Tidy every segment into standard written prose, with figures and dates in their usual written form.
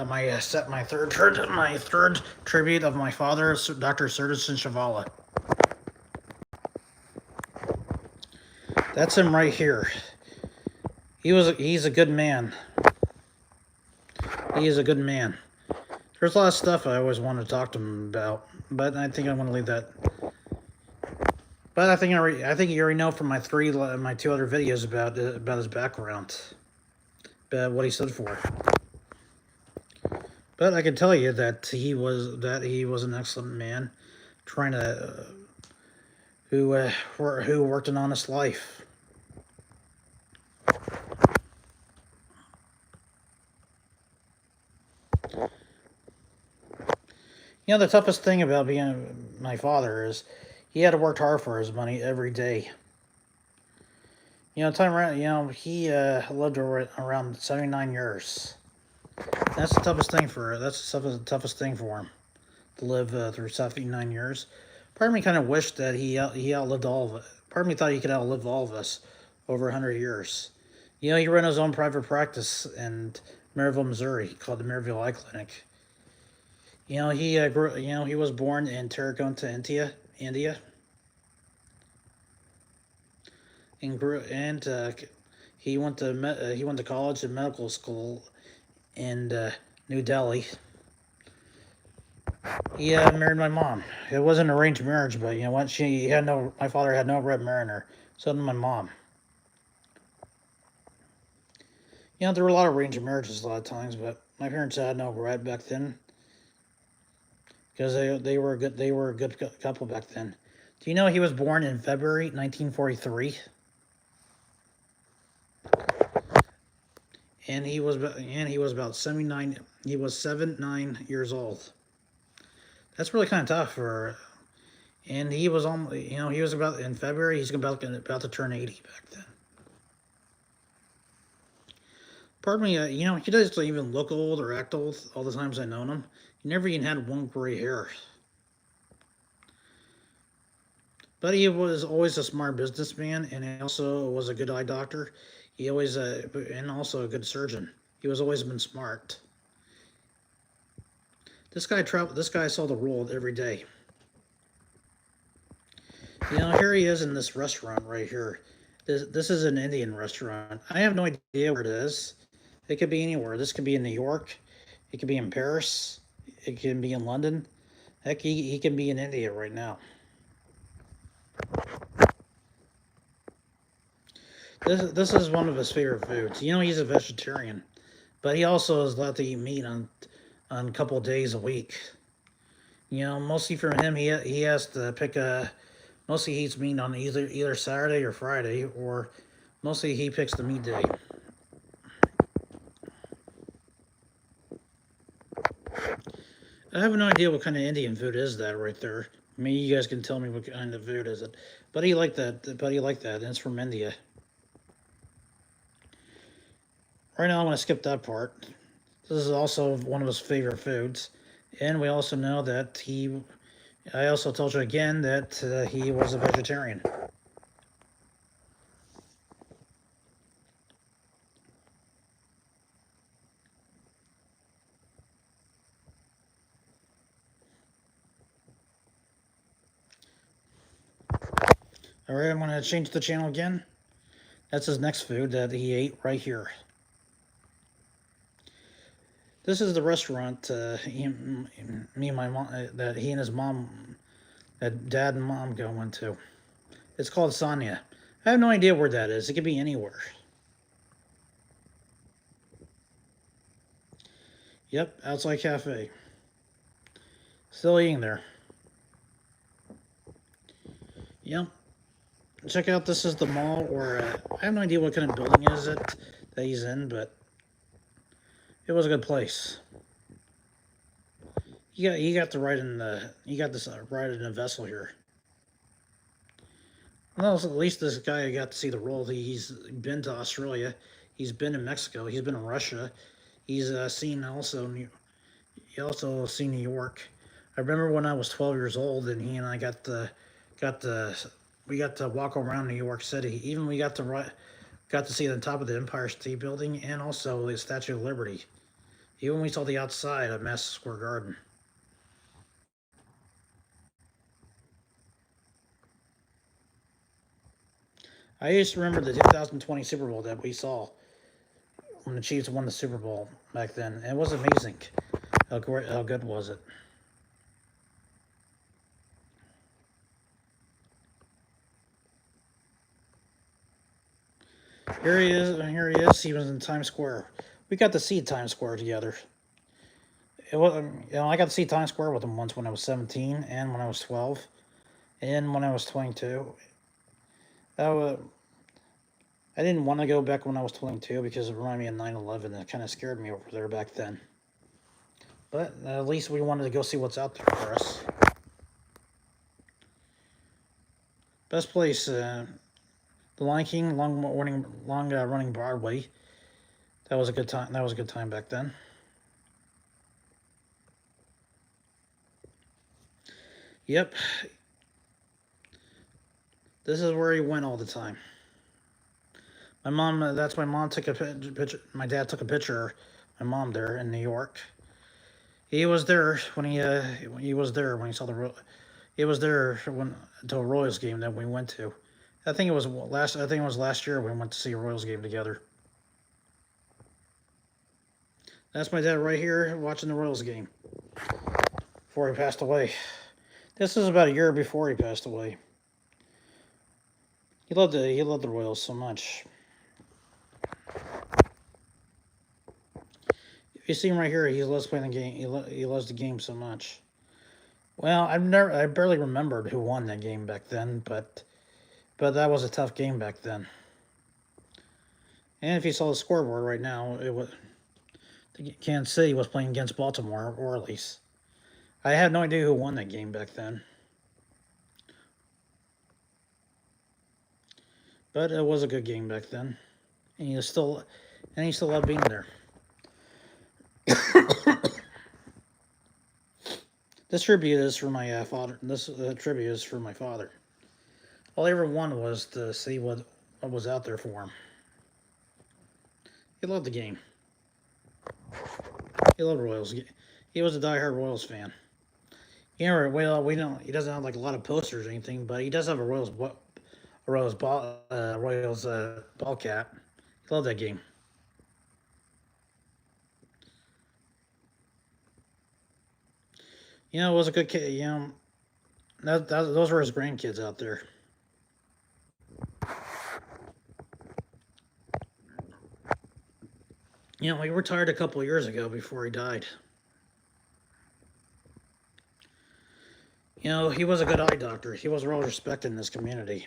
my third tribute of my father, Dr. Sudarsan Chavala. That's him right here. He's a good man. He is a good man. There's a lot of stuff I always want to talk to him about, but I think I want to leave that. But I think you already know from my two other videos about his background, about what he stood for. But I can tell you that he was an excellent man, trying to who worked an honest life. You know, the toughest thing about being my father is he had to work hard for his money every day. You know, he lived around 79 years. That's the toughest thing the toughest thing for him, to live through 79 years. Part of me kind of wished that he outlived all of it. Part of me thought he could outlive all of us over 100 years. You know, he ran his own private practice in Maryville, Missouri, called the Maryville Eye Clinic. You know, he was born in Tarragona, India, and he went to college and medical school in New Delhi. He married my mom. It wasn't an arranged marriage, but you know what? My father had no regret marrying her. So did my mom. You know, there were a lot of arranged marriages a lot of times, but my parents had no regret back then, because they were a good couple back then. Do you know he was born in February 1943? And he was about 79. He was 79 years old. That's really kind of tough for. And he was he was about in February. He's about to turn 80 back then. Pardon me, you know, he doesn't even look old or act old all the times I've known him. He never even had one gray hair. But he was always a smart businessman, and he also was a good eye doctor. He always, and also a good surgeon. He was always been smart. This guy saw the world every day. You know, here he is in this restaurant right here. This is an Indian restaurant. I have no idea where it is. It could be anywhere. This could be in New York. It could be in Paris. It can be in London. Heck, he can be in India right now. This is one of his favorite foods. You know, he's a vegetarian, but he also is allowed to eat meat on a couple of days a week. You know, mostly for him, he has to pick mostly he eats meat on either Saturday or Friday, or mostly he picks the meat day. I have no idea what kind of Indian food is that right there. Maybe you guys can tell me what kind of food is it. But he liked that. And it's from India. Right now, I'm going to skip that part. This is also one of his favorite foods. And we also know that I also told you again that he was a vegetarian. Alright, I'm going to change the channel again. That's his next food that he ate right here. This is the restaurant me and my mom, that he and his mom, that dad and mom go into. It's called Sanya. I have no idea where that is. It could be anywhere. Yep, outside cafe. Still eating there. Yep. Check out, this is the mall, or I have no idea what kind of building is it that he's in, but it was a good place. You got to ride in ride in a vessel here. Well, at least this guy got to see the world. He's been to Australia. He's been to Mexico. He's been to Russia. He's seen New York. I remember when I was 12 years old, and he and I got to walk around New York City. Even we got to see the top of the Empire State Building and also the Statue of Liberty. Even when we saw the outside of Madison Square Garden. I used to remember the 2020 Super Bowl that we saw when the Chiefs won the Super Bowl back then. It was amazing. How good was it? Here he is. Here he is. He was in Times Square. We got to see Times Square together. It was, I got to see Times Square with him once when I was 17, and when I was 12, and when I was 22. That was, I didn't want to go back when I was 22 because it reminded me of 9/11. It kind of scared me over there back then. But at least we wanted to go see what's out there for us. Best place, The Lion King, long running Broadway. That was a good time. That was a good time back then. Yep. This is where he went all the time. My mom. That's my mom took a picture. My dad took a picture. My mom there in New York. He was there when he was there when he saw the. He was there when to a Royals game that we went to. I think it was last year we went to see a Royals game together. That's my dad right here watching the Royals game before he passed away. This is about a year before he passed away. He loved the Royals so much. If you see him right here, he loves playing the game. He loves the game so much. Well, I barely remembered who won that game back then, but that was a tough game back then. And if you saw the scoreboard right now, it was Kansas City was playing against Baltimore Orioles. I had no idea who won that game back then, but it was a good game back then, and he still loved being there. This tribute is for my father. This tribute is for my father. All I ever wanted was to see what was out there for him. He loved the game. He loved Royals. He was a diehard Royals fan. He doesn't have like a lot of posters or anything, but he does have a Royals ball cap. He loved that game. It was a good kid. Those were his grandkids out there. He retired a couple of years ago before he died. He was a good eye doctor. He was well respected in this community.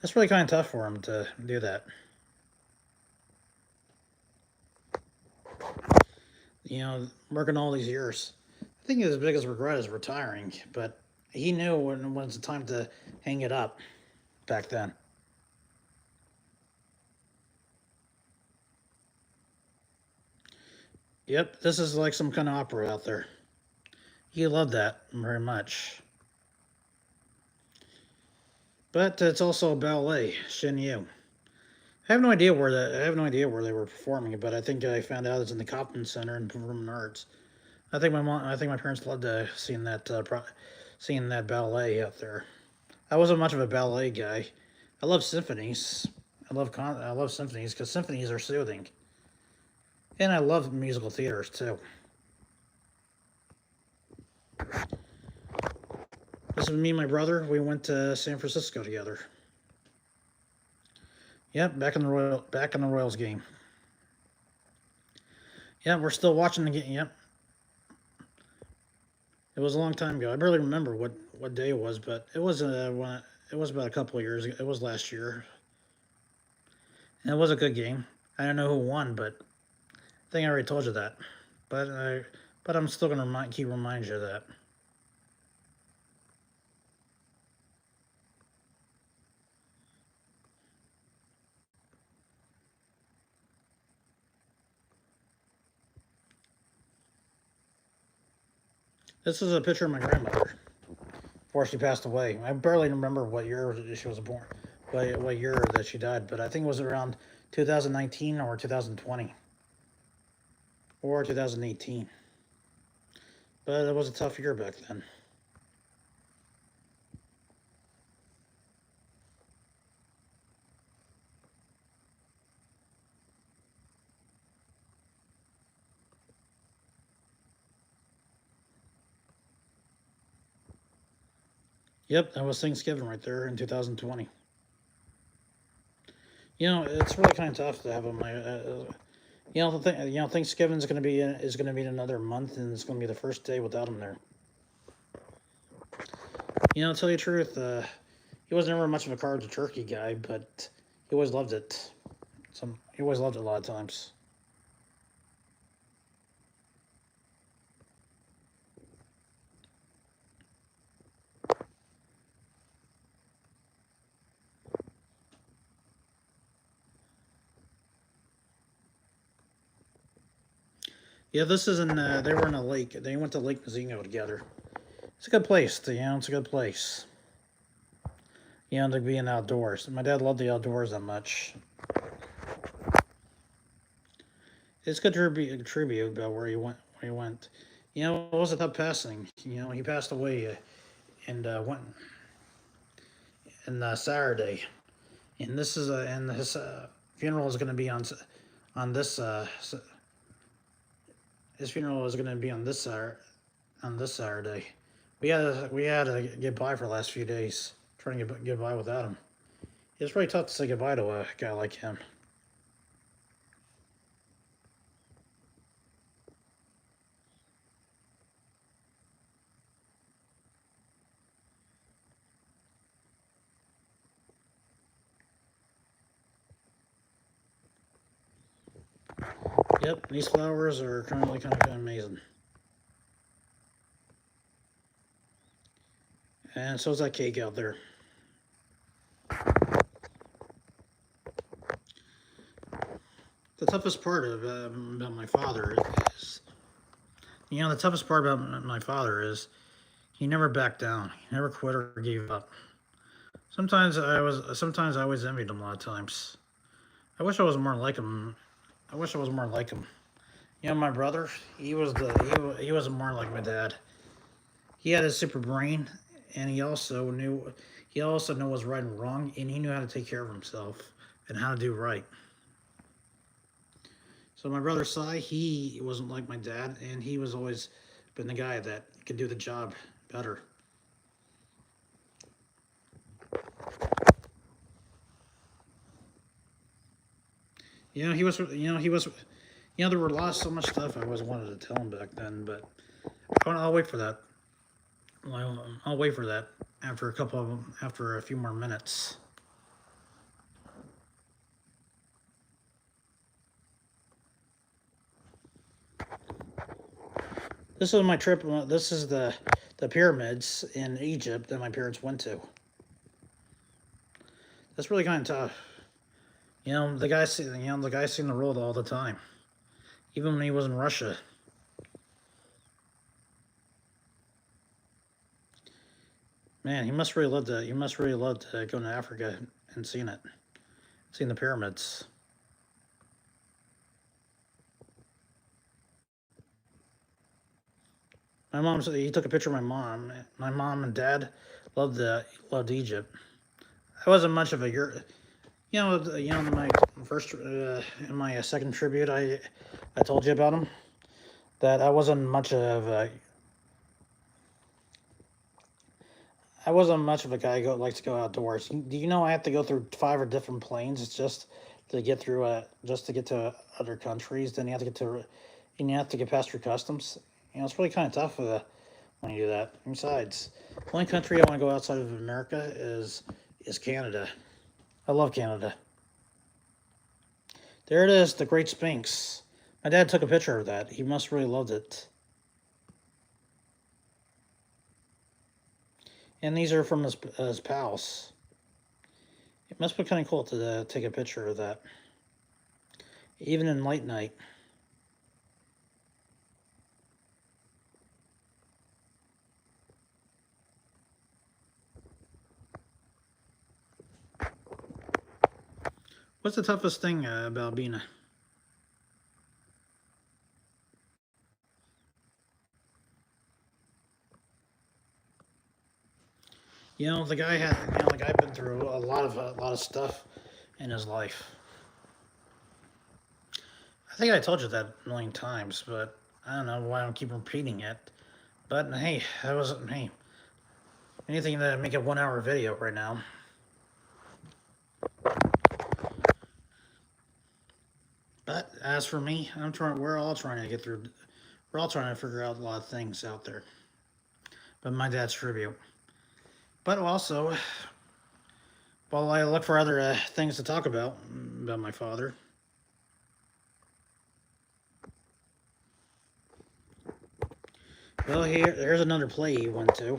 That's really kind of tough for him to do that. Working all these years. I think his biggest regret is retiring, but he knew when it was the time to hang it up back then. Yep, this is like some kind of opera out there. He loved that very much. But it's also a ballet, Shin Yu. I have no idea where they were performing it, but I think I found out it's in the Kauffman Center in Performing Arts. I think my parents loved seeing that ballet out there. I wasn't much of a ballet guy. I love symphonies. I love symphonies because symphonies are soothing, and I love musical theaters too. This is me and my brother. We went to San Francisco together. Yep, back in the Royals game. Yeah, we're still watching the game. Yep. It was a long time ago. I barely remember what day it was, but it was about a couple of years ago. It was last year. And it was a good game. I don't know who won, but I think I already told you that. But I'm still gonna keep reminding you of that. This is a picture of my grandmother before she passed away. I barely remember what year she was born, what year that she died, but I think it was around 2019 or 2020. or 2018. But it was a tough year back then. Yep, that was Thanksgiving right there in 2020. It's really kind of tough to have them. Thanksgiving's going to be in another month, and it's going to be the first day without him there. To tell you the truth, he was never much of a cards or turkey guy, but he always loved it. He always loved it a lot of times. Yeah, this is in. They were in a lake. They went to Lake Muzingo together. It's a good place. It's a good place. To be in outdoors. My dad loved the outdoors that much. It's good tribute about where he went. Where he went. It was a tough passing. He passed away, and went on Saturday. And this is and his funeral is going to be on this. His funeral is going to be on this Saturday. We had to get by for the last few days, trying to get by without him. It's really tough to say goodbye to a guy like him. Yep, these flowers are currently kind of amazing. And so is that cake out there. The toughest part about my father is, the toughest part about my father is he never backed down. He never quit or gave up. Sometimes I always envied him a lot of times. I wish I was more like him. I wish I was more like him. My brother, he was more like my dad. He had a super brain, and he also knew what was right and wrong, and he knew how to take care of himself and how to do right. So my brother Cy, he wasn't like my dad, and he was always been the guy that could do the job better. He was. He was. There were so much stuff I always wanted to tell him back then, but I'll wait for that. I'll wait for that after a few more minutes. This is my trip. This is the pyramids in Egypt that my parents went to. That's really kind of tough. The guy seen the road all the time, even when he was in Russia. Man, he must really love to. He must really love to go to Africa and seen the pyramids. My mom said he took a picture of my mom. My mom and dad loved Egypt. I wasn't much of a my first in my second tribute I told you about him that I wasn't much of a guy who likes to go outdoors. Do you know I have to go through 5 different planes just to get through just to get to other countries? Then you have to get past your customs. It's really kind of tough when you do that. Besides, the only country I want to go outside of America is Canada. I love Canada. There it is, the Great Sphinx. My dad took a picture of that. He must really loved it. And these are from his pals. It must be kind of cool to take a picture of that, even in late night. What's the toughest thing about being a The guy had, the guy been through a lot of stuff in his life. I think I told you that a million times, but I don't know why I don't keep repeating it. But hey, that was hey, anything to make a 1 hour video right now. But as for me, we're all trying to get through. We're all trying to figure out a lot of things out there. But my dad's tribute. But also, while I look for other things to talk about my father. Well, there's another play he went to.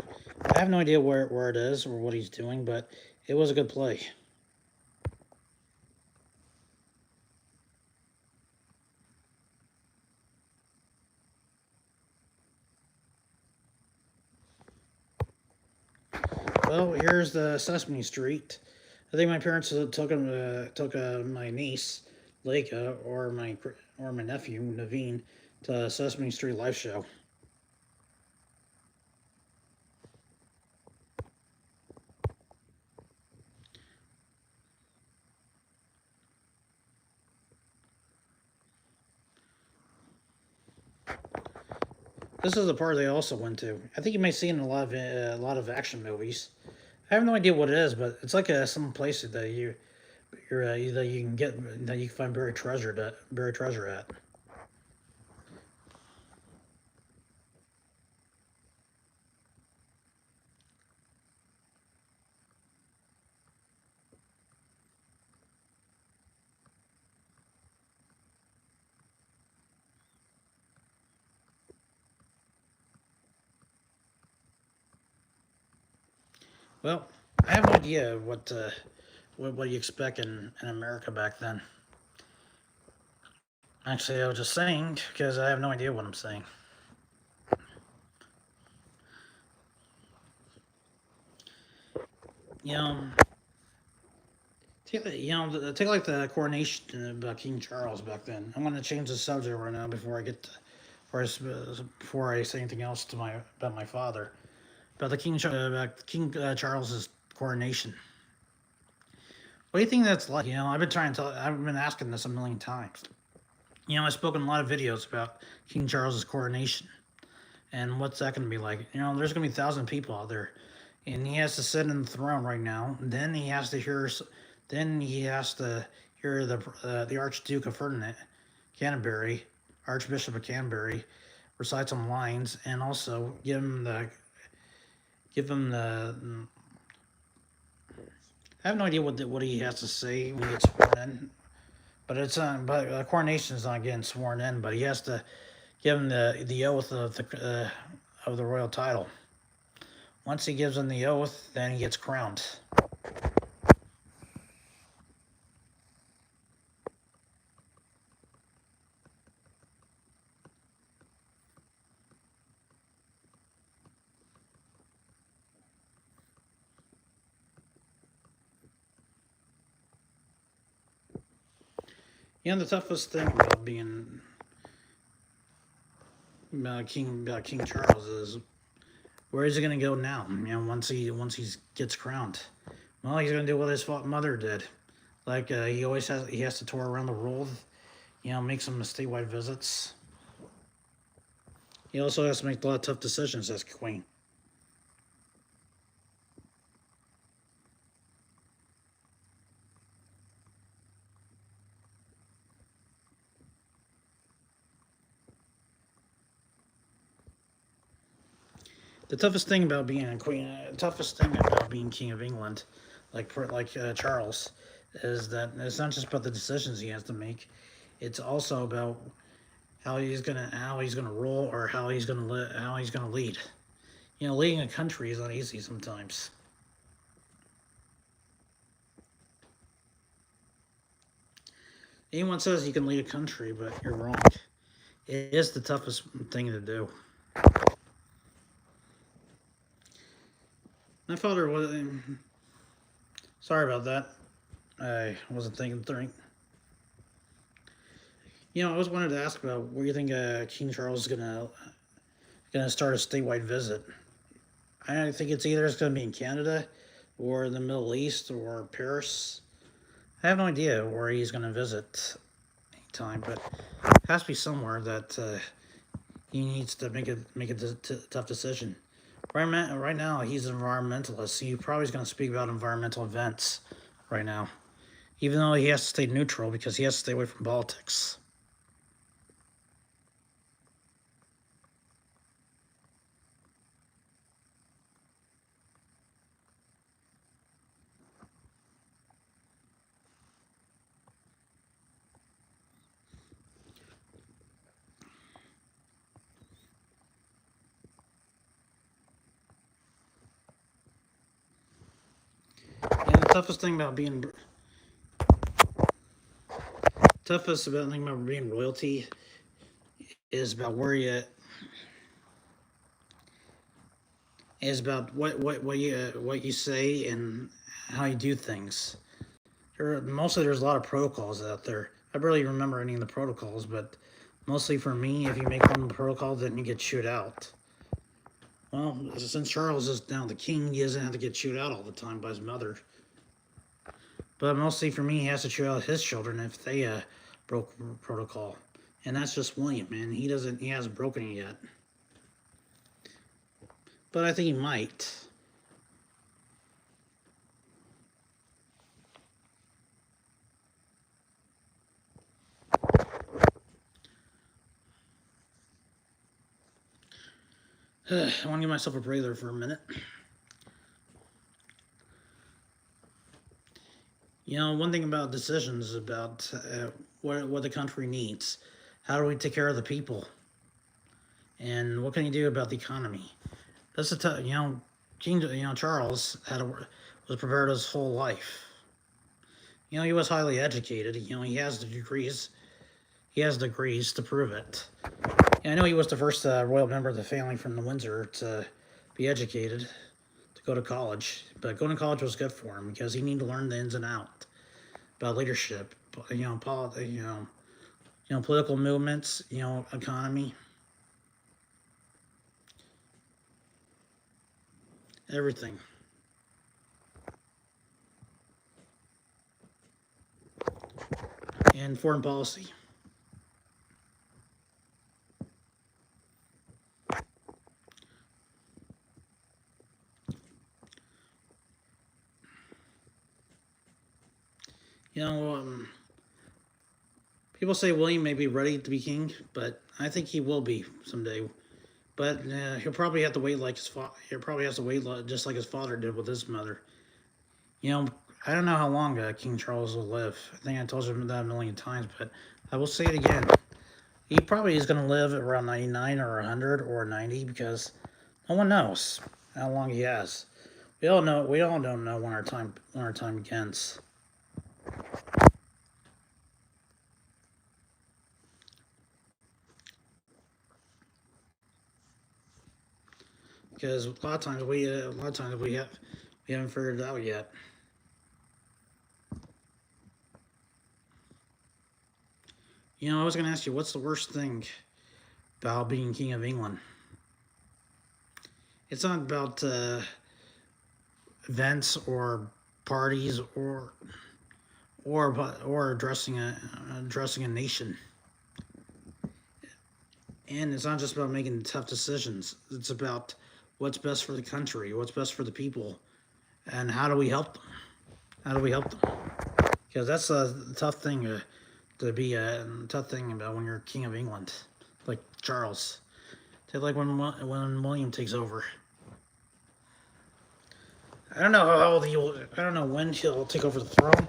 I have no idea where it is or what he's doing, but it was a good play. Well, here's the Sesame Street. I think my parents took my niece, Leica, or my nephew, Naveen, to Sesame Street live show. This is the part they also went to. I think you may see it in a lot of action movies. I have no idea what it is, but it's like some place that that you can get that you can find buried treasure at. Well, I have no idea what you expect in America back then. Actually, I was just saying because I have no idea what I'm saying. You know, take like the coronation about King Charles back then. I'm going to change the subject right now before I say anything else about my father about the King Charles's coronation. What do you think that's like? I've been asking this a million times. I've spoken a lot of videos about King Charles's coronation and what's that going to be like. There's going to be 1,000 people out there, and he has to sit in the throne right now. Then he has to hear the Archduke of Ferdinand, Canterbury, Archbishop of Canterbury, recite some lines, and also give him the. I have no idea what he has to say when he gets sworn in, but coronation is not getting sworn in, but he has to give him the oath of the royal title. Once he gives him the oath, then he gets crowned. The toughest thing about being King Charles is where is he going to go now? Once he gets crowned, well, he's going to do what his mother did. Like he has to tour around the world. Make some statewide visits. He also has to make a lot of tough decisions as queen. The toughest thing about being king of England, like Charles, is that it's not just about the decisions he has to make. It's also about how he's gonna rule or how he's gonna lead. Leading a country is not easy sometimes. Anyone says you can lead a country, but you're wrong. It is the toughest thing to do. My father was. Sorry about that. I wasn't thinking straight. I always wanted to ask about where you think King Charles is gonna start a statewide visit. I think it's either it's going to be in Canada or the Middle East or Paris. I have no idea where he's going to visit anytime, but it has to be somewhere that he needs to make a tough decision. Right now, he's an environmentalist. So he probably is going to speak about environmental events right now, even though he has to stay neutral because he has to stay away from politics. And the toughest about thing about being royalty is about where you is about what you say and how you do things. Mostly there's a lot of protocols out there. I barely remember any of the protocols, but mostly for me, if you make one protocol, then you get chewed out. Well, since Charles is now the king, he doesn't have to get chewed out all the time by his mother. But mostly for me, he has to chew out his children if they broke protocol. And that's just William, man. He hasn't broken it yet. But I think he might. I want to give myself a breather for a minute. You know, one thing about decisions is about what the country needs. How do we take care of the people? And what can you do about the economy? That's Charles was prepared his whole life. You know, he was highly educated. You know, he has the degrees. He has degrees to prove it. Yeah, I know he was the first royal member of the family from the Windsor to be educated, to go to college. But going to college was good for him because he needed to learn the ins and outs about leadership, political movements, economy, everything. And foreign policy. You know, people say William may be ready to be king, but I think he will be someday. But he'll probably have to wait like his father. He'll probably have to wait just like his father did with his mother. You know, I don't know how long King Charles will live. I think I told you that a million times, but I will say it again. He probably is going to live around 99 or 100 or 90 because no one knows how long he has. We all know. We all don't know when our time begins. Because a lot of times we haven't figured it out yet. You know, I was going to ask you, what's the worst thing about being king of England? It's not about events or parties or addressing a nation. And it's not just about making tough decisions. It's about what's best for the country, what's best for the people, and how do we help them? How do we help them? Because that's a tough thing to be a tough thing about when you're king of England, like Charles. Like when William takes over. I don't know how old he'll. I don't know when he'll take over the throne.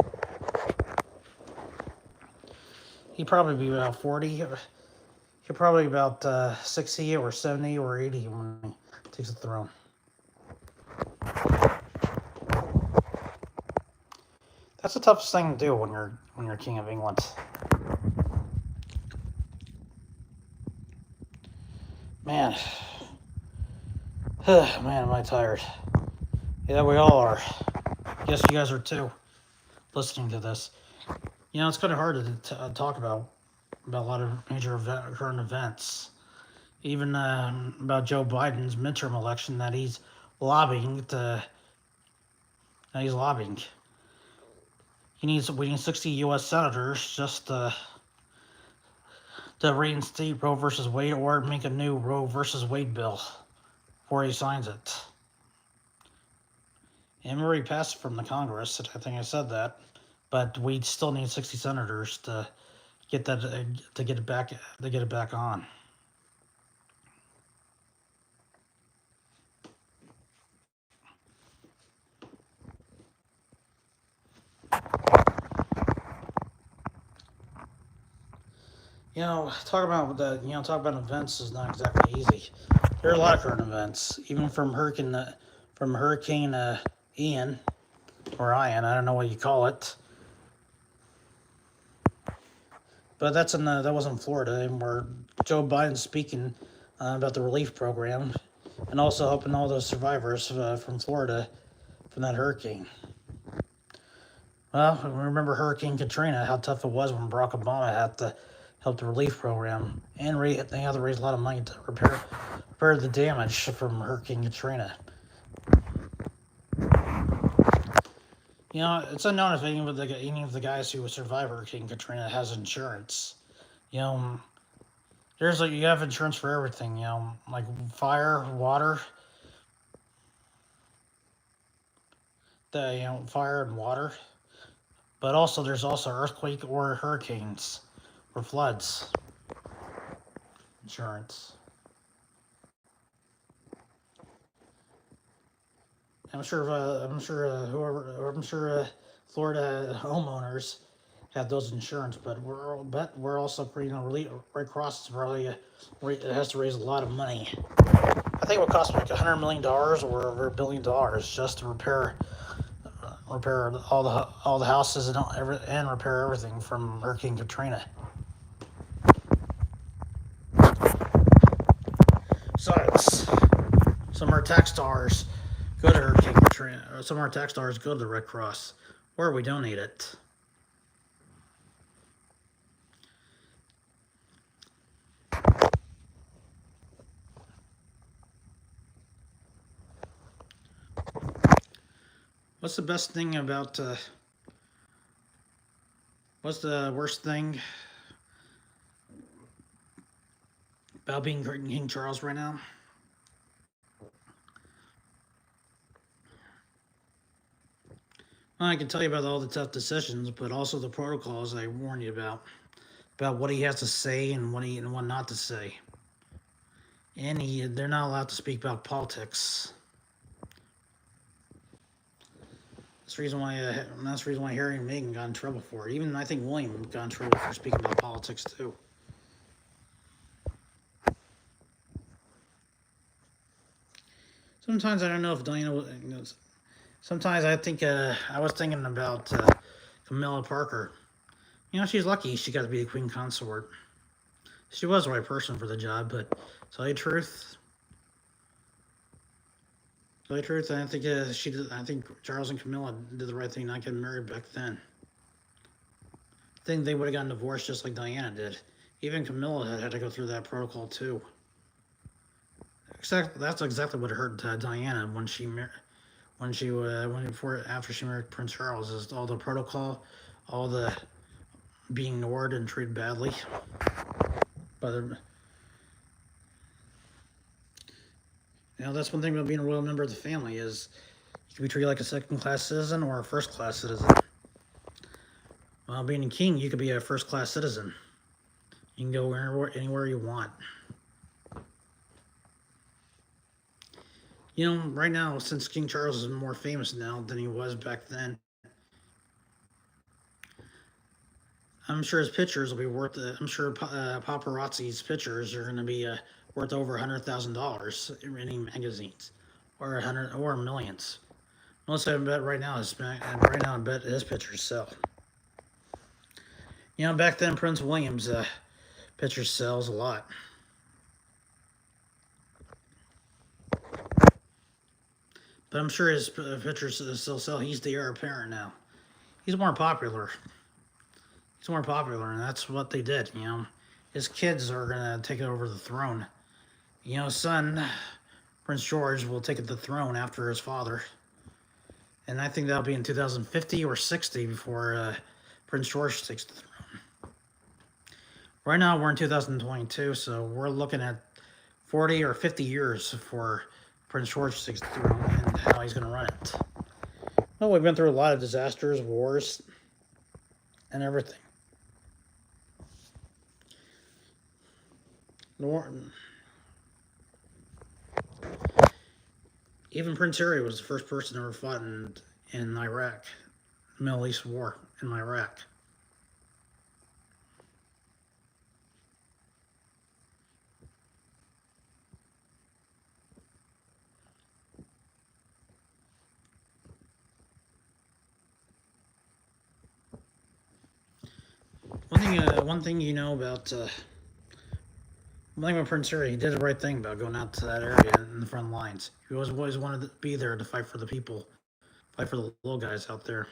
He'd probably be about 40. He'll probably be about 60 or 70 or 80 when he takes the throne. That's the toughest thing to do when you're king of England. Man, man, am I tired? Yeah, we all are. I guess you guys are too. Listening to this, you know, it's kind of hard to talk about a lot of major current events. Even about Joe Biden's midterm election that he's lobbying to. He's lobbying. We need 60 U.S. senators just to reinstate Roe versus Wade or make a new Roe versus Wade bill before he signs it. And we already passed it from the Congress. I think I said that, but we still need 60 senators to get that to get it back on. Talk about events is not exactly easy. There are a lot of current events, even from Hurricane Ian or Ian. I don't know what you call it, but that was in Florida, and where Joe Biden's speaking about the relief program, and also helping all those survivors from Florida from that hurricane. Well, remember Hurricane Katrina, how tough it was when Barack Obama had to help the relief program, and they had to raise a lot of money to repair the damage from Hurricane Katrina. It's unknown if any of the guys who survived Hurricane Katrina has insurance. You have insurance for everything. Like fire, water, fire and water. But also, there's also earthquake or hurricanes or floods insurance. I'm sure Florida homeowners have those insurance, but we're also creating a relief. Red Cross is probably it has to raise a lot of money. I think it would cost like $100 million or over $1 billion just to repair all the houses and repair everything from Hurricane Katrina. Besides, some of our tax dollars go to Hurricane Katrina. Some of our tax dollars go to the Red Cross, where we donate it. What's the best thing about? What's the worst thing about being King Charles right now? Well, I can tell you about all the tough decisions, but also the protocols I warned you about what he has to say and what not to say. And they're not allowed to speak about politics. That's the reason why Harry and Meghan got in trouble for it. Even I think William got in trouble for speaking about politics too. Sometimes I don't know if Diana. Sometimes I think I was thinking about Camilla Parker. She's lucky she got to be the Queen Consort. She was the right person for the job, but to tell you the truth, I think Charles and Camilla did the right thing not getting married back then. I think they would have gotten divorced just like Diana did. Even Camilla had to go through that protocol too. That's exactly what hurt Diana after she married Prince Charles, is all the protocol, all the being ignored and treated badly. But that's one thing about being a royal member of the family, is you can be treated like a second-class citizen or a first-class citizen. While being a king, you could be a first-class citizen. You can go anywhere you want. Right now, since King Charles is more famous now than he was back then, I'm sure his pictures will be worth. I'm sure paparazzi's pictures are going to be worth over $100,000 in any magazines, or millions. Most I bet right now I bet his pictures sell. Back then Prince William's pictures sells a lot. But I'm sure his pictures still sell. He's the heir apparent now. He's more popular. And that's what they did. His kids are gonna take over the throne. Son Prince George will take the throne after his father. And I think that'll be in 2050 or 60 before Prince George takes the throne. Right now, we're in 2022, so we're looking at 40 or 50 years before Prince George takes the throne and how he's going to run it. Well, we've been through a lot of disasters, wars, and everything. Even Prince Harry was the first person ever fought in Iraq, the Middle East War in Iraq. One thing you know about one thing about Prince Harry, he did the right thing about going out to that area in the front lines. He always wanted to be there to fight for the people, fight for the little guys out there.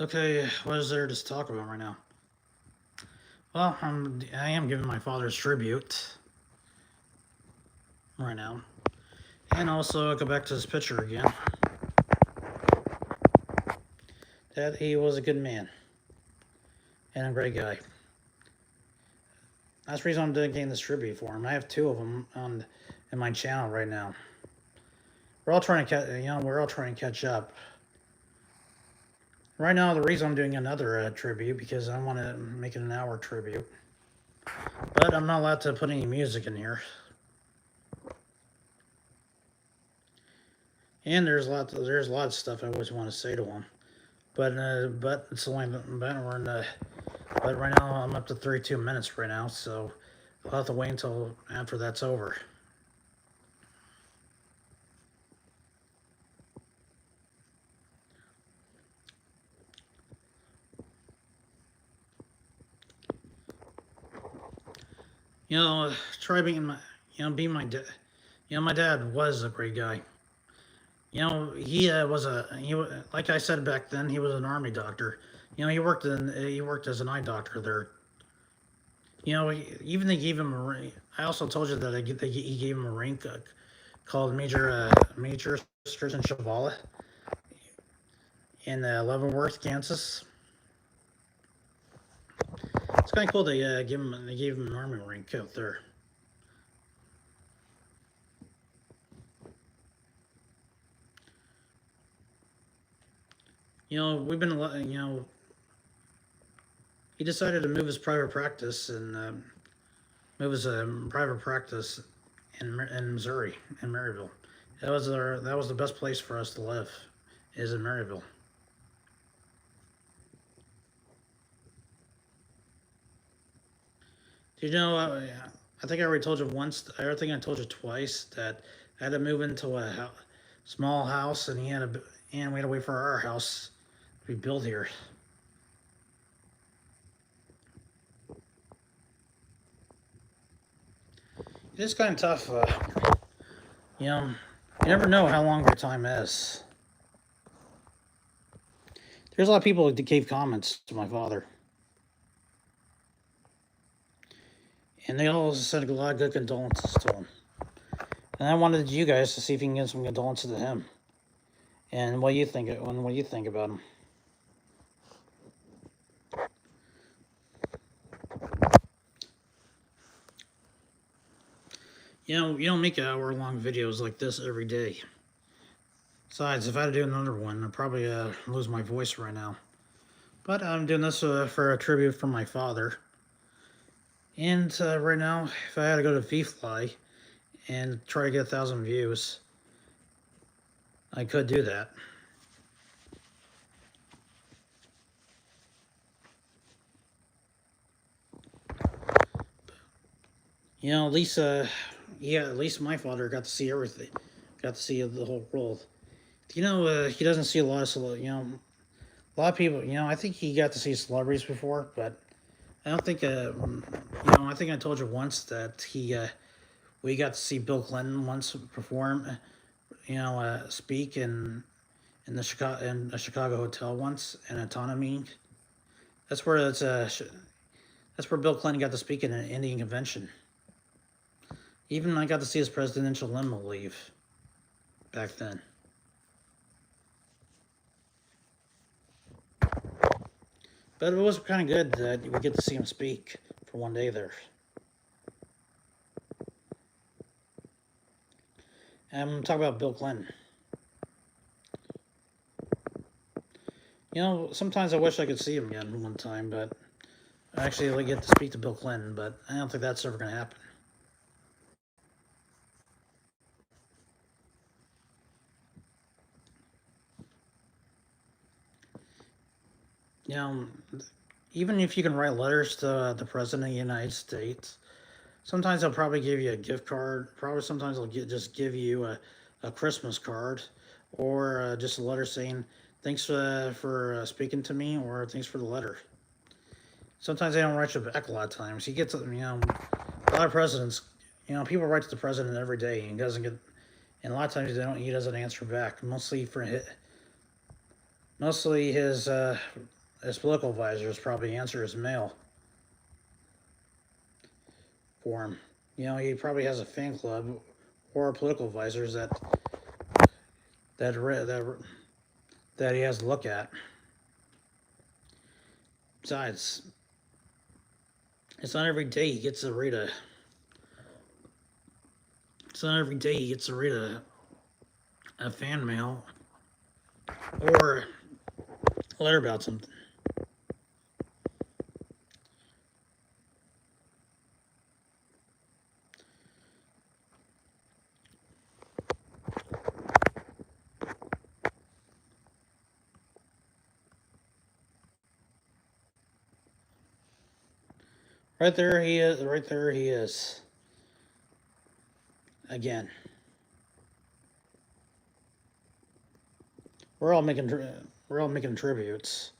Okay, what is there to talk about right now? Well, I am giving my father's tribute right now. And also, I'll go back to this picture again. That he was a good man. And a great guy. That's the reason I'm dedicating this tribute for him. I have 2 of them in my channel right now. We're all trying to catch up. Right now, the reason I'm doing another tribute because I want to make it an hour tribute. But I'm not allowed to put any music in here. And there's a lot of stuff I always want to say to him. But it's only but right now I'm up to 32 minutes right now, so I'll have to wait until after that's over. Try being my dad. My dad was a great guy. He like I said back then, he was an army doctor. He worked as an eye doctor there. Even they gave him a rank. I also told you that he gave him a rank called Major Sturgeon Chavala in Leavenworth, Kansas. It's kind of cool they gave him an army rank out there. We've been he decided to move his private practice and move his private practice in Missouri, in Maryville. That was the best place for us to live, is in Maryville. I think I already told you once. I think I told you twice that I had to move into a small house, and we had to wait for our house to be built here. It is kind of tough. You never know how long your time is. There's a lot of people who gave comments to my father. And they all sent a lot of good condolences to him. And I wanted you guys to see if you can get some condolences to him. And what you think about him. You don't make hour-long videos like this every day. Besides, if I had to do another one, I'd probably lose my voice right now. But I'm doing this for a tribute from my father. And right now, if I had to go to VFly and try to get 1,000 views, I could do that. At least my father got to see everything. Got to see the whole world. He doesn't see a lot of people. I think he got to see celebrities before, but I don't think, I think I told you once that we got to see Bill Clinton once perform, speak in in a Chicago hotel once in autonomy. That's where that's where Bill Clinton got to speak at an Indian convention. Even I got to see his presidential limo leave back then. But it was kind of good that we get to see him speak for one day there. And I'm talking about Bill Clinton. You know, sometimes I wish I could see him again one time, but I actually get to speak to Bill Clinton, but I don't think that's ever going to happen. You know, even if you can write letters to the President of the United States, sometimes they'll probably give you a gift card. Probably sometimes they'll just give you a Christmas card or just a letter saying, thanks for speaking to me, or thanks for the letter. Sometimes they don't write you back a lot of times. He gets, a lot of presidents, people write to the president every day and he doesn't get, and a lot of times he doesn't answer back. Mostly his political advisors probably answer his mail for him. He probably has a fan club or political advisors that that he has to look at. Besides, it's not every day he gets to read a. It's not every day he gets to read a fan mail or a letter about something. Right there he is. Right there he is. Again. We're all making tributes.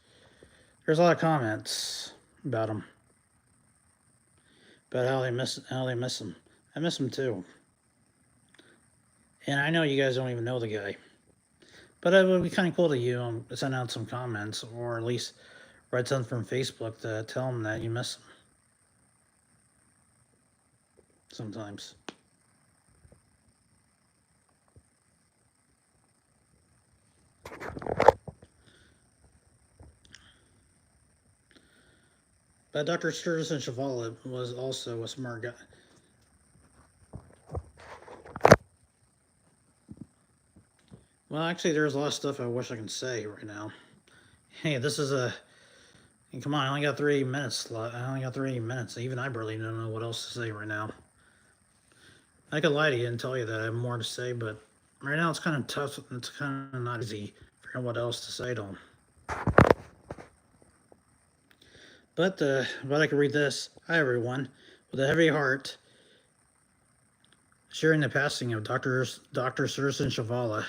There's a lot of comments about him, about how they miss him. I miss him too. And I know you guys don't even know the guy, but it would be kind of cool to send out some comments, or at least write something from Facebook to tell him that you miss him. Sometimes. But Dr. Sudarsan Chavala was also a smart guy. Well, actually, there's a lot of stuff I wish I could say right now. Hey, this is a. Come on, I only got 3 minutes. I only got 3 minutes. Even I barely don't know what else to say right now. I could lie to you and tell you that I have more to say, but right now it's kind of tough. It's kind of not easy figuring what else to say to them. But I could read this. Hi, everyone. With a heavy heart, sharing the passing of Dr. Sudarsan Chavala.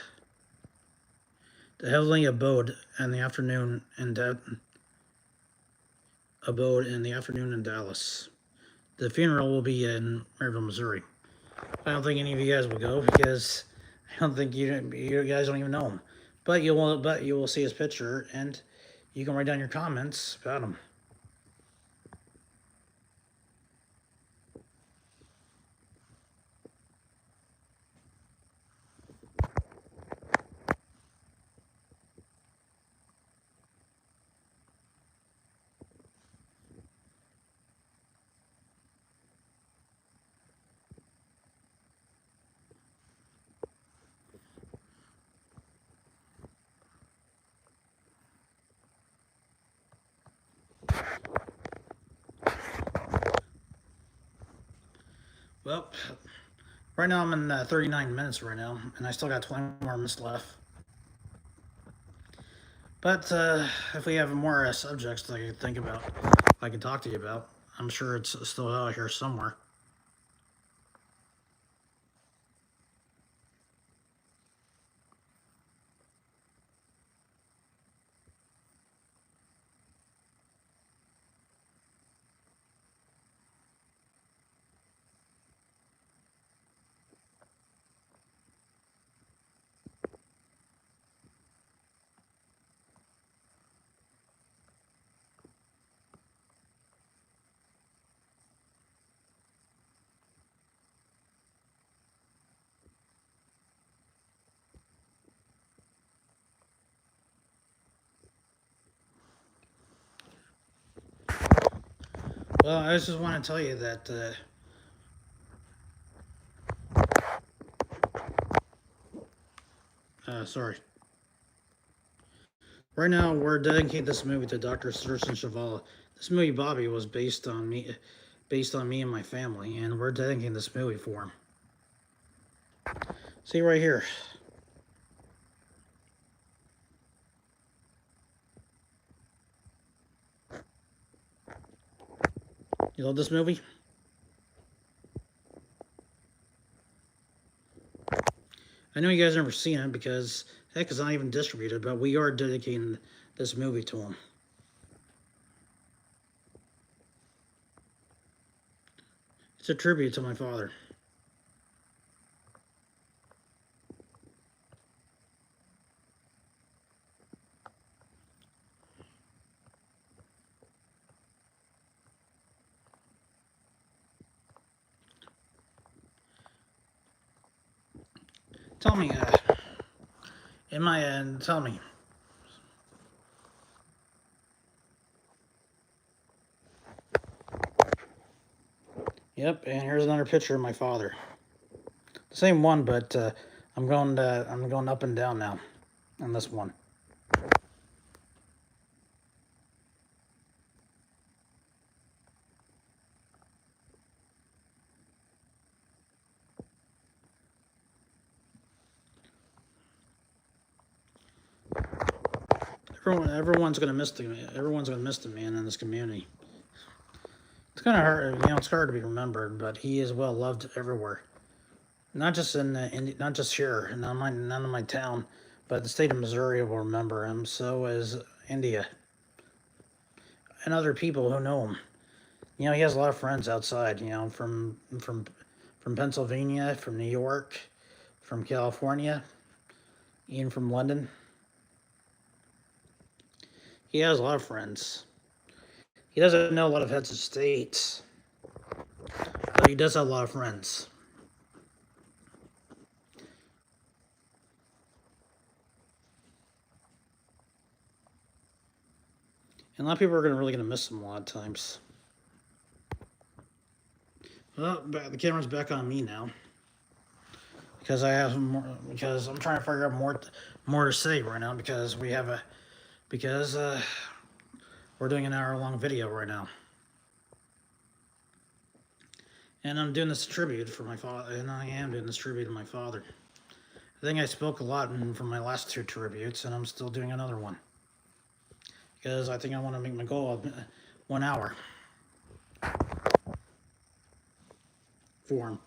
The heavenly abode in the afternoon in Dallas. The funeral will be in Maryville, Missouri. I don't think any of you guys will go because I don't think you guys don't even know him. But you will see his picture and you can write down your comments about him. Well, right now I'm in 39 minutes right now, and I still got 20 more minutes left. But if we have more subjects that I can think about, I can talk to you about, I'm sure it's still out here somewhere. Well, I just want to tell you that. Sorry. Right now, we're dedicating this movie to Dr. Sudarsan Chavala. This movie, Bobby, was based on me and my family, and we're dedicating this movie for him. See right here. You love this movie? I know you guys never seen it because heck, it's not even distributed, but we are dedicating this movie to him. It's a tribute to my father. Tell me, tell me. Yep, and here's another picture of my father. The same one, but I'm going up and down now on this one. Everyone's gonna miss the man in this community. It's kind of hard, it's hard to be remembered, but he is well loved everywhere. Not just not just here, none of my town, but the state of Missouri will remember him. So is India and other people who know him. He has a lot of friends outside. From Pennsylvania, from New York, from California, even from London. He has a lot of friends. He doesn't know a lot of heads of states, but he does have a lot of friends. And a lot of people are really going to miss him a lot of times. Well, the camera's back on me now because I have more. Because I'm trying to figure out more to say right now because we're doing an hour-long video right now, and I'm doing this tribute for my father, and I am doing this tribute to my father. I think I spoke a lot from my last two tributes, and I'm still doing another one because I think I want to make my goal of 1 hour for him.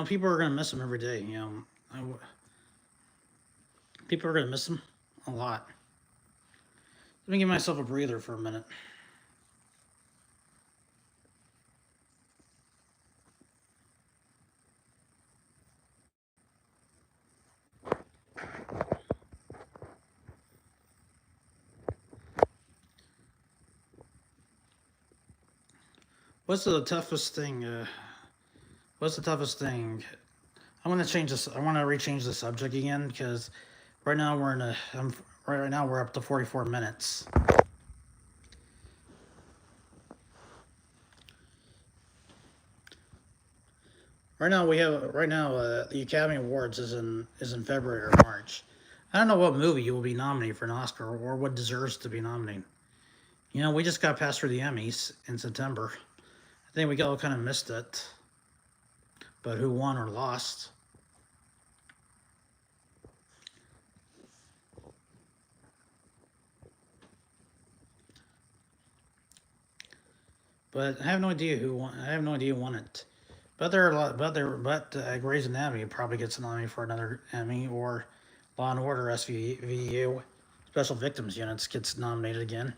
People are gonna miss him every day. People are gonna miss him a lot. Let me give myself a breather for a minute. What's the toughest thing? What's the toughest thing? I want to change this. I want to rechange the subject again because right now we're in a. Right now we're up to 44 minutes. Right now the Academy Awards is in February or March. I don't know what movie you will be nominated for an Oscar or what deserves to be nominated. We just got past through the Emmys in September. I think we all kind of missed it. But who won or lost? But I have no idea who won. I have no idea who won it. But there are a lot. But Grey's Anatomy probably gets nominated for another Emmy, or Law and Order SVU, Special Victims Units gets nominated again.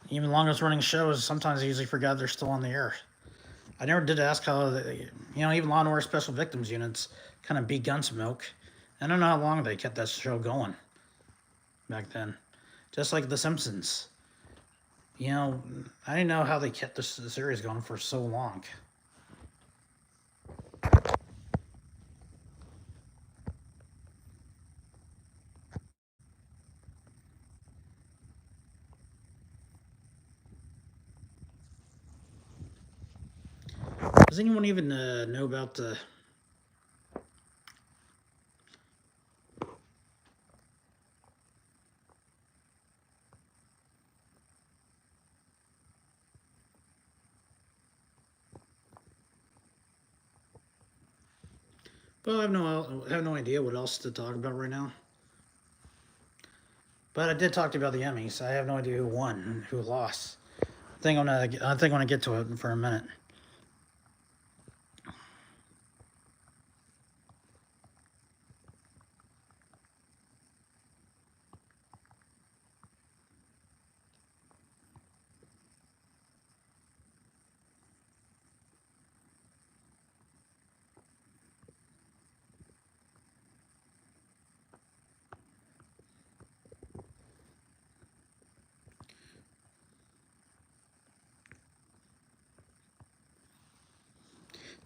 Even longest running shows, sometimes I usually forget they're still on the air. I never did ask how even Law and Order Special Victims Units kind of beat Gunsmoke. I don't know how long they kept that show going back then. just like The Simpsons. You know, I didn't know how they kept this series going for so long. Does anyone even know about the? Well, I have no idea what else to talk about right now. But I did talk about the Emmys. I have no idea who won and who lost. I think I'm gonna get to it for a minute.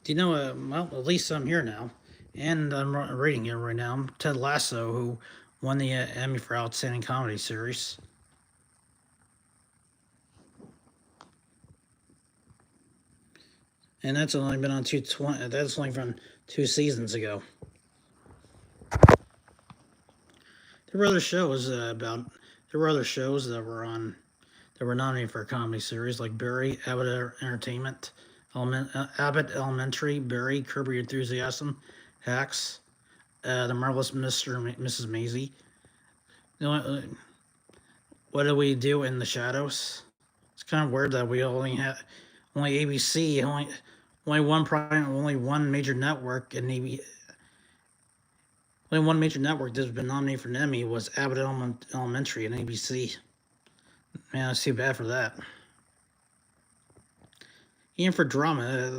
Do you know? Well, at least I'm here now, and I'm reading it right now. Ted Lasso, who won the Emmy for Outstanding Comedy Series, and that's only been on 220. That's only from 2 seasons ago. There were other shows about. There were other shows that were on that were nominated for a comedy series, like Barry, Abbott Entertainment, Abbott Elementary, Barry, Curb Your Enthusiasm, Hacks, The Marvelous Mr. Mrs. Maisie. You know, what do we do in the shadows? It's kind of weird that we only have only ABC, only one major network, and only one major network that's been nominated for an Emmy was Abbott Elementary and ABC. Man, it's too bad for that. Even for drama,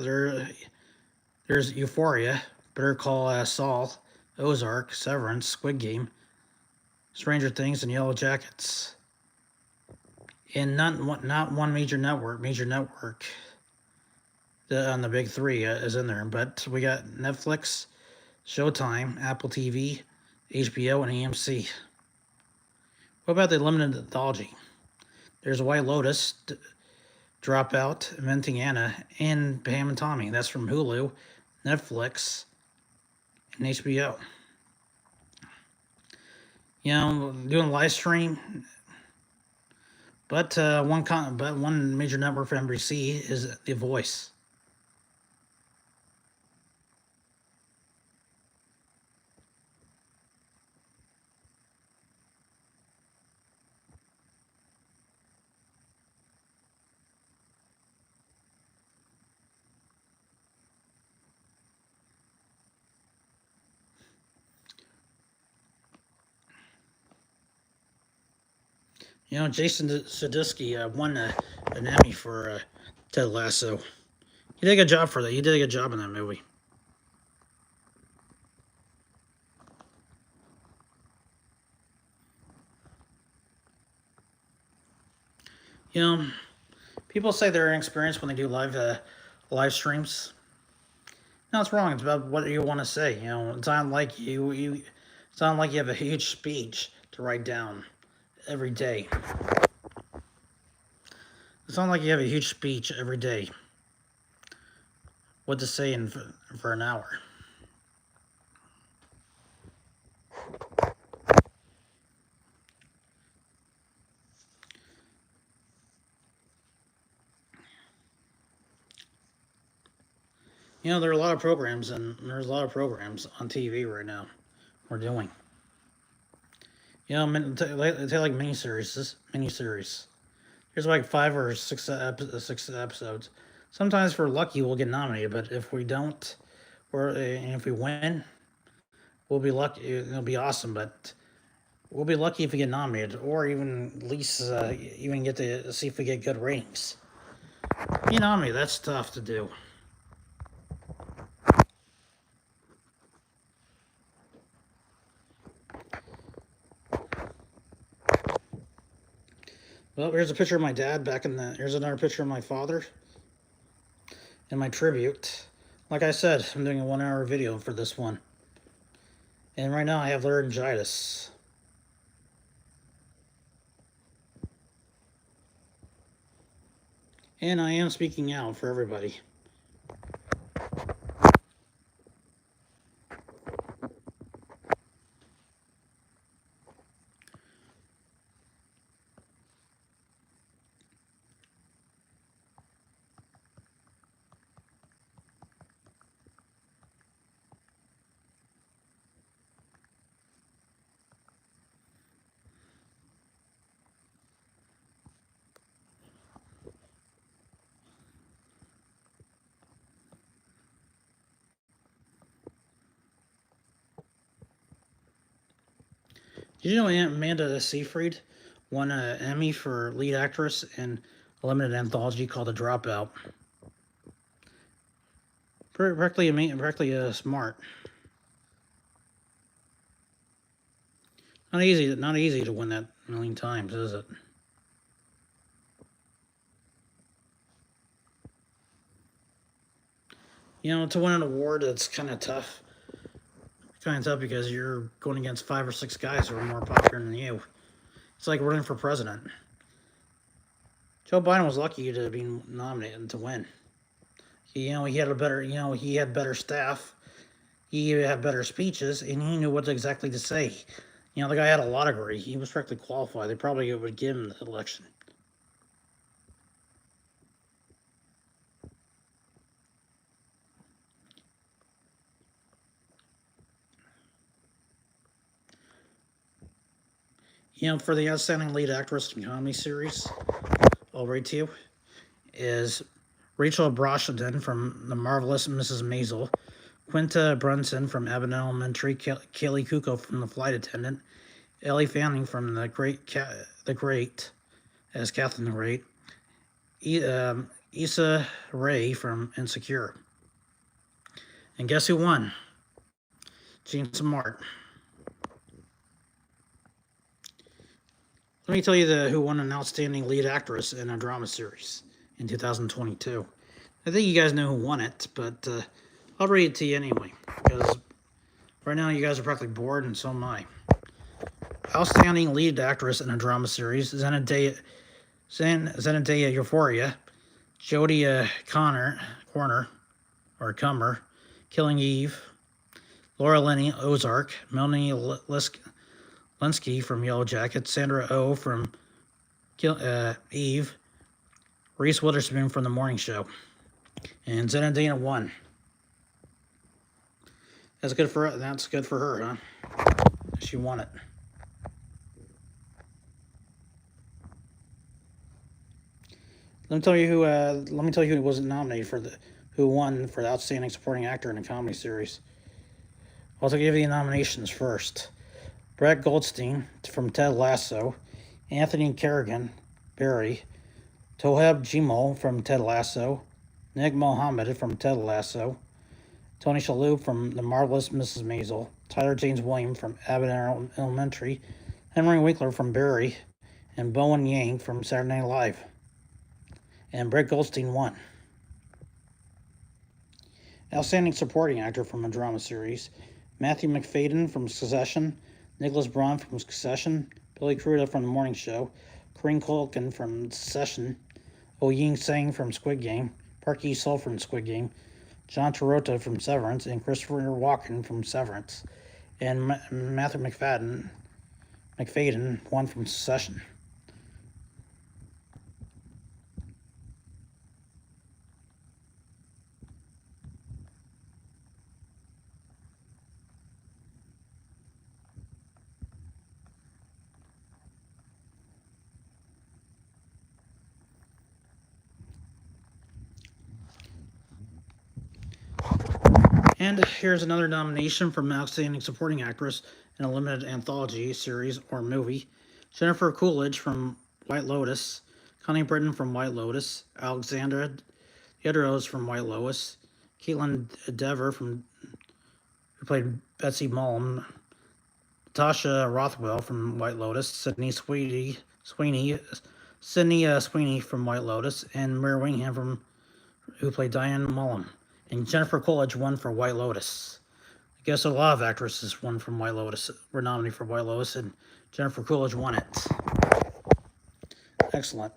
there's Euphoria, Better Call Saul, Ozark, Severance, Squid Game, Stranger Things, and Yellow Jackets. And not one major network. On the big three is in there, but we got Netflix, Showtime, Apple TV, HBO, and AMC. What about the limited anthology? There's White Lotus, Dropout, Inventing Anna, and Pam and Tommy. That's from Hulu, Netflix, and HBO. You know, doing live stream, but one major network for NBC is The Voice. You know, Jason Sudeikis won an Emmy for Ted Lasso. He did a good job for that. He did a good job in that movie. You know, people say they're inexperienced when they do live streams. No, it's wrong. It's about what you want to say. You know, it's not like it's not like you have a huge speech to write down every day. It's not like you have a huge speech every day. What to say for an hour. You know, there are a lot of programs, and there's a lot of programs on TV right now we're doing. You know, they like miniseries. There's like 5 or 6 episodes. Sometimes, if we're lucky, we'll get nominated, but if we don't, and if we win, we'll be lucky. It'll be awesome, but we'll be lucky if we get nominated, or even at least even get to see if we get good ratings. Being nominated, that's tough to do. Well, here's a picture of my dad back in the... Here's another picture of my father in my tribute. Like I said, I'm doing a 1-hour video for this one. And right now I have laryngitis. And I am speaking out for everybody. Did you know Amanda Seyfried won an Emmy for lead actress in a limited anthology called The Dropout? Directly smart. Not easy to win that a million times, is it? You know, to win an award, it's kind of tough. Kind of tough because you're going against 5 or 6 guys who are more popular than you. It's like running for president. Joe Biden was lucky to be nominated and to win. He had better staff. He had better speeches, and he knew what exactly to say. You know, the guy had a law degree. He was correctly qualified. They probably would give him the election. You know, for the outstanding lead actress in comedy series, I'll read to you, is Rachel Brosnahan from The Marvelous Mrs. Maisel, Quinta Brunson from Abbott Elementary, Kaylee Cuoco from The Flight Attendant, Ellie Fanning from The Great as Catherine the Great, Issa Rae from Insecure. And guess who won? Jean Smart. Let me tell you who won an outstanding lead actress in a drama series in 2022. I think you guys know who won it, but I'll read it to you anyway, because right now you guys are practically bored, and so am I. Outstanding lead actress in a drama series, Zendaya Euphoria, Jodie Comer, Killing Eve, Laura Linney, Ozark, Melanie Linsky from Yellow Jackets, Sandra Oh from Eve, Reese Witherspoon from The Morning Show, and Zendaya won. That's good for her, huh? She won it. Let me tell you who wasn't nominated who won for the outstanding supporting actor in a comedy series. I'll give you the nominations first. Brett Goldstein from Ted Lasso, Anthony Carrigan, Barry, Toheb Jimol from Ted Lasso, Nick Mohammed from Ted Lasso, Tony Shalhoub from The Marvelous Mrs. Maisel, Tyler James Williams from Abbott Elementary, Henry Winkler from Barry, and Bowen Yang from Saturday Night Live. And Brett Goldstein won. Outstanding supporting actor from a drama series, Matthew McFadden from Succession, Nicholas Braun from Succession, Billy Crudup from The Morning Show, Corinne Culkin from Succession, Oh Ying Sang from Squid Game, Park Yi-seo from Squid Game, John Travolta from Severance, and Christopher Walken from Severance. And Matthew McFadden won from Succession. And here's another nomination from Outstanding Supporting Actress in a Limited Anthology Series or Movie. Jennifer Coolidge from White Lotus, Connie Britton from White Lotus, Alexandra Daddario from White Lotus, Caitlin Dever who played Betsy Mullen, Natasha Rothwell from White Lotus, Sydney Sweeney Sydney Sweeney from White Lotus, and Mary Wingham who played Diane Mullen. And Jennifer Coolidge won for White Lotus. I guess a lot of actresses won from White Lotus, were nominated for White Lotus, and Jennifer Coolidge won it. Excellent.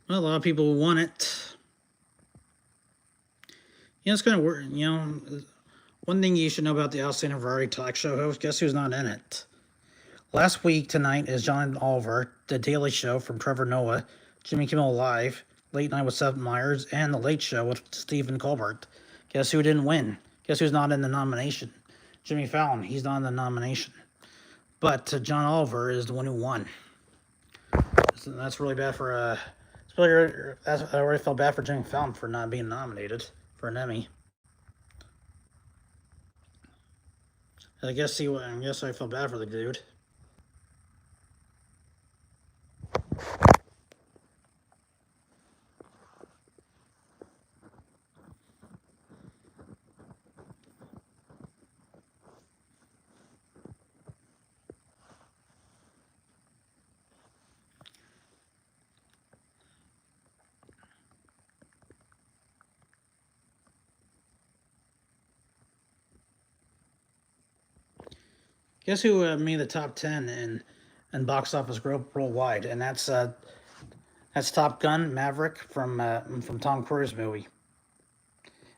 Well, a lot of people won it. You know, it's kind of weird. You know, one thing you should know about the outstanding variety talk show host, guess who's not in it? Last week tonight is John Oliver, The Daily Show from Trevor Noah, Jimmy Kimmel Live, Late Night with Seth Meyers, and The Late Show with Stephen Colbert. Guess who didn't win? Guess who's not in the nomination? Jimmy Fallon. He's not in the nomination. But John Oliver is the one who won. That's really bad for I already felt bad for Jimmy Fallon for not being nominated for an Emmy. I guess I felt bad for the dude. Guess who made the top 10 in box office growth worldwide, and that's Top Gun Maverick from Tom Cruise movie.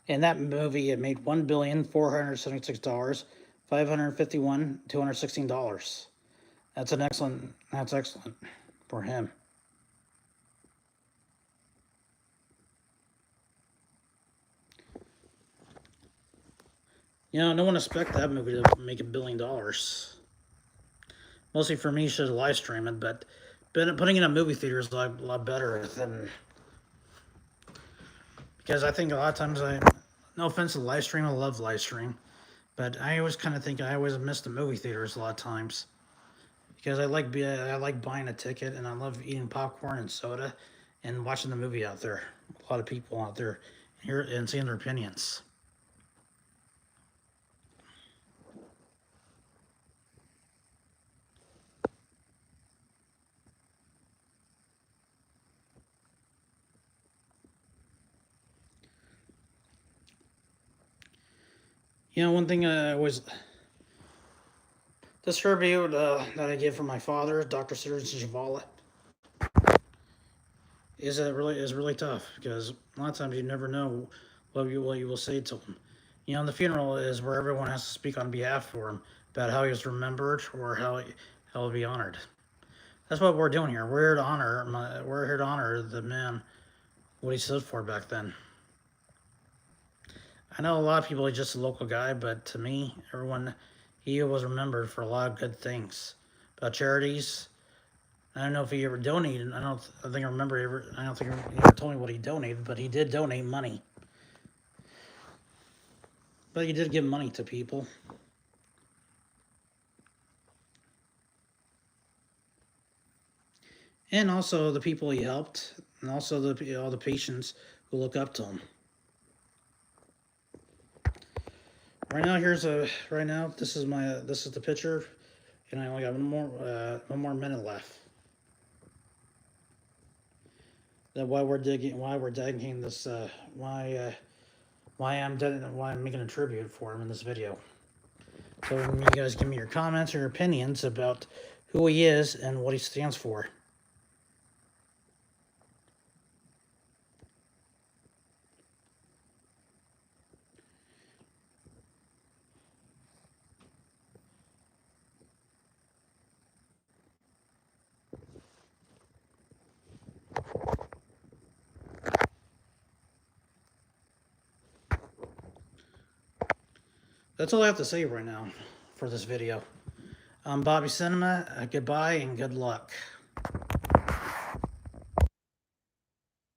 In that movie, it made $1,476,551,216. That's excellent for him. You know, no one expected that movie to make $1 billion. Mostly for me, should live stream it, but putting it in a movie theater is a lot better than, because I think a lot of times no offense to live stream, I love live stream, but I always kind of think I always miss the movie theaters a lot of times, because I like buying a ticket and I love eating popcorn and soda and watching the movie out there. A lot of people out there here and seeing their opinions. You know, one thing was this review that I gave for my father, Dr. Sudarsan Chavala, is really tough, because a lot of times you never know what you will say to him. You know, the funeral is where everyone has to speak on behalf for him about how he was remembered or how he'll be honored. That's what we're doing here. We're here to honor the man, what he stood for back then. I know a lot of people, he's just a local guy, but to me, he was remembered for a lot of good things. About charities. I don't know if he ever donated. I don't think I don't think he ever told me what he donated, but he did donate money. But he did give money to people. And also the people he helped, and also all the patients who look up to him. Right now, this is the picture, and I only got one more minute left. That why we're dedicating this, why I'm making a tribute for him in this video. So you guys give me your comments or your opinions about who he is and what he stands for. That's all I have to say right now for this video. I'm Bobby Cinema. Goodbye and good luck.